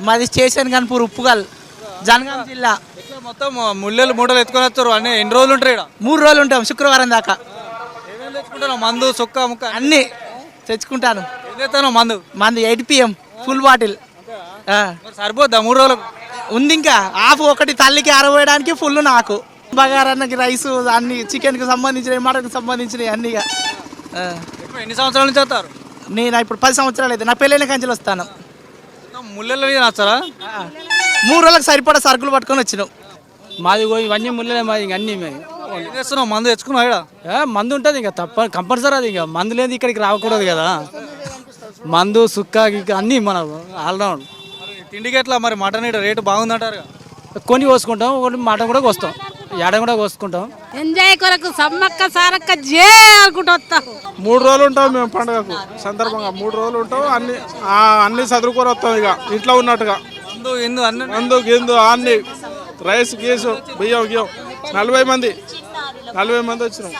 మాది స్టేషన్ కనుపూర్ ఉప్పుగల్ జనగాం జిల్లా. ఇట్లా మొత్తం ముళ్ళలు మూటలు ఎత్తుకొని వస్తారు అన్ని ఎన్ని రోజులు ఉంటారు ఇక్కడ? 3 రోజులు ఉంటాం, శుక్రవారం దాకా. ఏమేమి తెచ్చుకుంటారు? మందు సుక్క ముక్క అన్నీ తెచ్చుకుంటాను. ఏం చేస్తాను? మందు 8 PM ఫుల్ బాటిల్. మరి సరిపోద్దా 3 రోజులకు? ఉంది ఇంకా హాఫ్, ఒకటి తల్లికి అరవేయడానికి ఫుల్ నాకు. బగారానికి రైస్, అన్ని చికెన్కి సంబంధించినవి, మటన్కి సంబంధించినవి అన్నీ. ఇప్పుడు ఎన్ని సంవత్సరాల నుంచి వస్తారు? నేను ఇప్పుడు 10 సంవత్సరాలు అయితే, నా పెళ్ళైన కంచెలు వస్తాను. ముళ్ళల మీద వస్తారా? 3 రోజులకు సరిపడా సరుకులు పట్టుకొని వచ్చినాం. మాది ఇవన్నీ ముళ్ళలే, మాది ఇంక అన్నీ మేము. ఏం చేస్తున్నావు? మందు తెచ్చుకున్నావు ఇక్కడ? మందు ఉంటుంది ఇంకా కంపల్సరీ. అది ఇంకా మందు లేదు ఇక్కడికి రాకూడదు కదా. మందు సుక్క గిక్క అన్నీ మన ఆల్రౌండ్. తిండికి ఎట్లా మరి? మటన్ ఇక్కడ రేటు బాగుందంటారు. కొన్ని కోసుకుంటాం, ఒకటి మటన్ కూడా కోస్తాం, ఏడ కూడా కోసుకుంటాం. ఎంజాయ్ కొరకు సమ్మక్క సారక్క జే అనుకుంటూ వస్తాం. 3 రోజులు ఉంటాం మేము పండుగకు సందర్భంగా. 3 రోజులు ఉంటాం. అన్ని చదువుకొని వస్తాం ఇక ఇంట్లో ఉన్నట్టుగా. మందు గిందు అన్ని రైస్ గీసు బియ్యం గియ్యం 40 మంది వచ్చినాం.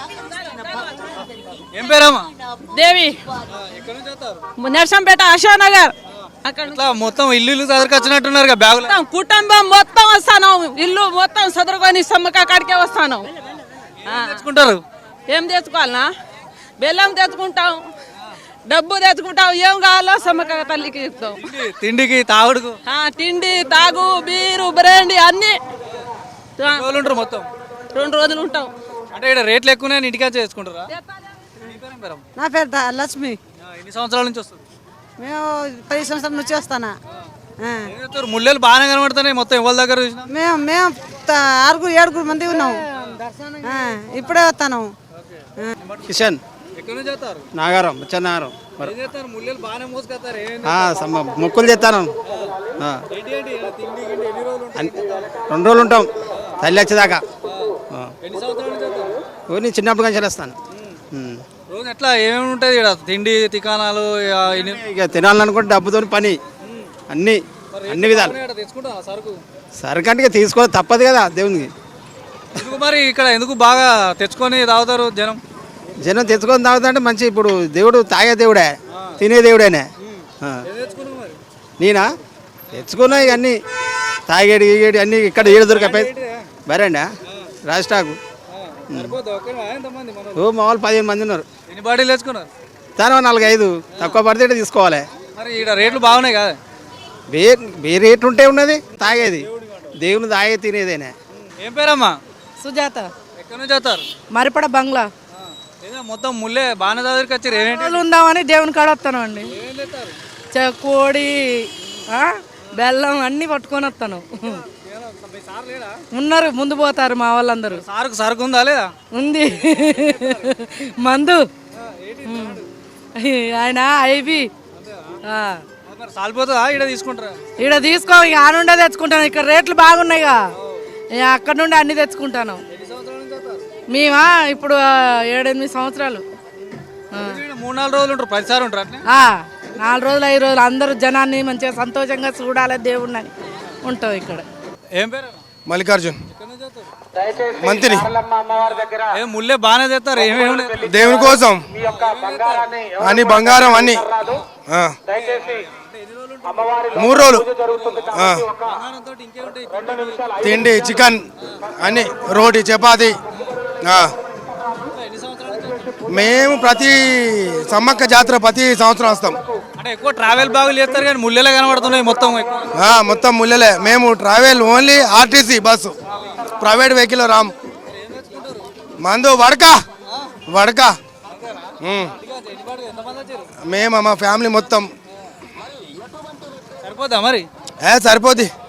ఏం పేరమ్మా? దేవి, నర్సంపేట, అశోక్ అక్కడ మొత్తం ఇల్లు చదువుకొచ్చినట్టున్నారు బ్యాగులు. కుటుంబం మొత్తం వస్తాను, ఇల్లు మొత్తం చదువుకొని సమ్మక్క కాడికే వస్తాను. తెచ్చుకుంటారు? ఏం తెచ్చుకోవాలనా? బెల్లం తెచ్చుకుంటాం, డబ్బు తెచ్చుకుంటాం, ఏం కావాలో సమ్మక్క తల్లికి చెప్తాం. తిండికి తాగుడుకు? తిండి, తాగు, బీరు, బ్రాండీ అన్ని. ఉంటారు మొత్తం 2 రోజులు ఉంటాం. అంటే ఇక్కడ రేట్లు ఎక్కువ ఇంటికా చేసుకుంటారా? నా పేరు లక్ష్మి. ఎన్ని సంవత్సరాల నుంచి వస్తుంది? మేము 10 సంవత్సరాల నుంచి వస్తానా. ముళ్ళలు బాగానే కనబడుతున్నాయి మొత్తం. ఎవరి దగ్గర మేము 6-7 మంది ఉన్నాం. ఇప్పుడే వస్తాను. కిషన్ నాగారం చెన్నారం మొక్కులు చేస్తాను. 2 రోజులు ఉంటాం తల్లి వచ్చేదాకా. నేను చిన్నప్పుడు కానీ చేస్తాను. ఎట్లా ఏమేమి ఉంటుంది ఇక్కడ? తిండి తికాణాలు ఇక తినాలనుకుంటే డబ్బుతో పని అన్ని విధాలు. సరుకు అంటే తీసుకోవాలి తప్పదు కదా దేవునికి. మరి ఇక్కడ ఎందుకు బాగా తెచ్చుకొని తాగుతారు జనం తెచ్చుకొని తాగుతుంటే మంచి. ఇప్పుడు దేవుడు తాగే దేవుడే, తినే దేవుడేనే. నేనా తెచ్చుకున్నా ఇవన్నీ తాగేడి గీగేడి అన్నీ ఇక్కడ ఏడు దొరికాయి. బరేండా రాజస్టాకు మామూలు 15 మంది ఉన్నారు. ఎన్ని బాటిల్ తెచ్చుకున్నారు? దాని 4-5 తక్కువ పడితే తీసుకోవాలి. మరి ఇక్కడ రేట్లు బాగున్నాయి కదా? వేరే రేట్లు ఉంటే ఉన్నది తాగేది దేవుని తాగే తినేదేనే. ఏం పేరమ్మా? సుజాత. ఎక్కడి నుంచి వస్తారు? మరిపడ బంగ్లా. మొత్తం ముల్లే బాగానే దగ్గరికి వచ్చారు. ఏమేమి ఉందామని దేవుని కాడ వస్తాను అండి. కోడి, బెల్లం అన్ని పట్టుకొని వస్తాను. ఉన్నారు, ముందు పోతారు మా వాళ్ళందరూ. సరుకు ఉందా లేదా? ఉంది. మందు ఆయన ఐబి సాలిపోతుందా? ఇక్కడ తీసుకుంటారా? ఇక్కడ తీసుకో, ఇక ఆనుండే తెచ్చుకుంటాను. ఇక్కడ రేట్లు బాగున్నాయిగా, అక్కడ నుండి అన్ని తెచ్చుకుంటాను. మేమా ఇప్పుడు 7-8 సంవత్సరాలు. 3-4 రోజులు ఉంటారు, 10 సార్లు ఉంటారు. 4 రోజులు 5 రోజులు అందరూ జనాన్ని మంచిగా సంతోషంగా చూడాలి దేవుణ్ణి అని ఉంటాం ఇక్కడ. ఏం పేరు? మల్లికార్జున్ మంత్రి. ముల్లే బాగానే తెస్తారు. ఏమేమి? దేవుని కోసం అన్ని బంగారం అన్ని 3 రోజులు తిండి చికెన్ అన్ని రోటీ చపాతి. మేము ప్రతి సమ్మక్క జాతర ప్రతి సంవత్సరం వస్తాం. అంటే ఎక్కువ ట్రావెల్ బాగులు చేస్తారు కానీ ముల్లెలే కనబడుతున్నాయి మొత్తం. మొత్తం ముల్లెలే. మేము travel only RTC bus, private vehicle Ram. మందు వడక మేము మా ఫ్యామిలీ మొత్తం. సరిపోద్దా మరి? సరిపోద్ది.